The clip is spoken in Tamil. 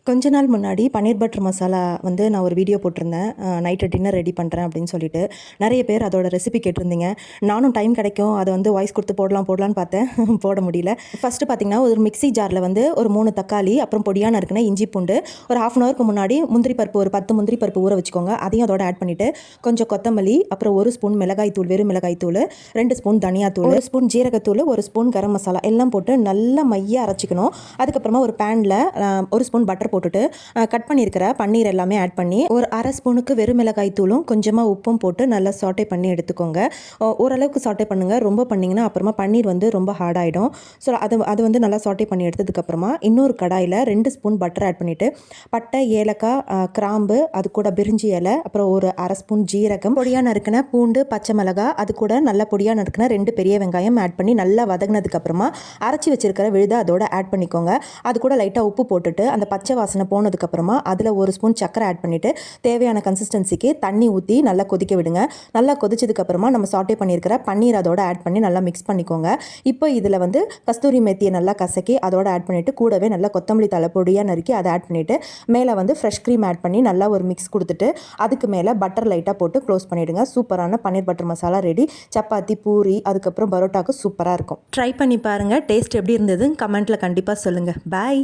கொஞ்ச நாள் முன்னாடி பன்னீர் பட்டர் மசாலா வந்து நான் ஒரு வீடியோ போட்டிருந்தேன். நைட்டு டின்னர் ரெடி பண்ணுறேன் அப்படின்னு சொல்லிட்டு நிறைய பேர் அதோட ரெசிபி கேட்டிருந்தீங்க. நானும் டைம் கிடைக்கும் அதை வந்து வாய்ஸ் கொடுத்து போடலான்னு பார்த்தேன். போட முடியல. ஃபஸ்ட்டு பார்த்தீங்கன்னா ஒரு மிக்ஸி ஜாரில் வந்து ஒரு 3 தக்காளி, அப்புறம் பொடியான இருக்குன்னா இஞ்சி பூண்டு, ஒரு 1/2 ஹவருக்கு முன்னாடி முந்திரி பருப்பு ஒரு 10 முந்திரி பருப்பு ஊற வச்சுக்கோங்க. அதையும் அதோட ஆட் பண்ணிவிட்டு கொஞ்சம் கொத்தமல்லி, அப்புறம் 1 ஸ்பூன் மிளகாய் தூள், வெறும் மிளகாய் தூள், 2 ஸ்பூன் தனியாத்தூள், 1 ஸ்பூன் ஜீரகத்தூள், 1 ஸ்பூன் கரம் மசாலா எல்லாம் போட்டு நல்லா மைய அரைச்சிக்கணும். அதுக்கப்புறமா ஒரு பேனில் 1 ஸ்பூன் பட்டர் போட்டுட்டு கட் பண்ணியிருக்கிற பன்னீர் எல்லாமே ஆட் பண்ணி ஒரு 1/2 ஸ்பூனுக்கு வெறும் மிளகாய் தூளும் கொஞ்சமாக உப்பும் போட்டு நல்லா சாட்டே பண்ணி எடுத்துக்கோங்க. ஓரளவுக்கு சாட்டே பண்ணுங்கள். ரொம்ப பண்ணிங்கன்னா அப்புறமா பன்னீர் வந்து ரொம்ப ஹார்ட் ஆகிடும். ஸோ அது வந்து நல்லா சாட்டே பண்ணி எடுத்ததுக்கப்புறமா இன்னொரு கடாயில் 2 ஸ்பூன் பட்டர் ஆட் பண்ணிவிட்டு பட்டை, ஏலக்காய், கிராம்பு, அது கூட பிரிஞ்சி இலை, அப்புறம் ஒரு 1/2 ஸ்பூன் ஜீரகம், பொடியாக நறுக்கின பூண்டு, பச்சை மிளகாய், அது கூட நல்லா பொடியாக நறுக்கின 2 பெரிய வெங்காயம் ஆட் பண்ணி நல்லா வதங்கினதுக்கப்புறமா அரைச்சி வச்சிருக்கிற விழுதை அதோட ஆட் பண்ணிக்கோங்க. அது கூட லைட்டாக உப்பு போட்டுட்டு அந்த பச்சை வாசனை போனதுக்கப்புறமா அதில் 1 ஸ்பூன் சக்கரை ஆட் பண்ணிவிட்டு தேவையான கன்சிஸ்டன்சிக்கு தண்ணி ஊற்றி நல்லா கொதிக்க விடுங்க. நல்லா கொதிச்சதுக்கப்புறமா நம்ம சாட்டே பண்ணியிருக்கிற பன்னீர் அதோட ஆட் பண்ணி நல்லா மிக்ஸ் பண்ணிக்கோங்க. இப்போ இதில் வந்து கஸ்தூரி மெத்தியை நல்லா கசக்கி அதோட ஆட் பண்ணிவிட்டு கூடவே நல்லா கொத்தமல்லி தழை பொடியாக நறுக்கி அதை ஆட் பண்ணிவிட்டு மேலே வந்து ஃப்ரெஷ் க்ரீம் ஆட் பண்ணி நல்லா ஒரு மிக்ஸ் கொடுத்துட்டு அதுக்கு மேலே பட்டர் லைட்டாக போட்டு க்ளோஸ் பண்ணிவிடுங்க. சூப்பரான பன்னீர் பட்டர் மசாலா ரெடி. சப்பாத்தி, பூரி, அதுக்கப்புறம் பரோட்டாவுக்கு சூப்பராக இருக்கும். ட்ரை பண்ணி பாருங்கள். டேஸ்ட் எப்படி இருந்ததுன்னு கமெண்ட்டில் கண்டிப்பாக சொல்லுங்கள். பாய்.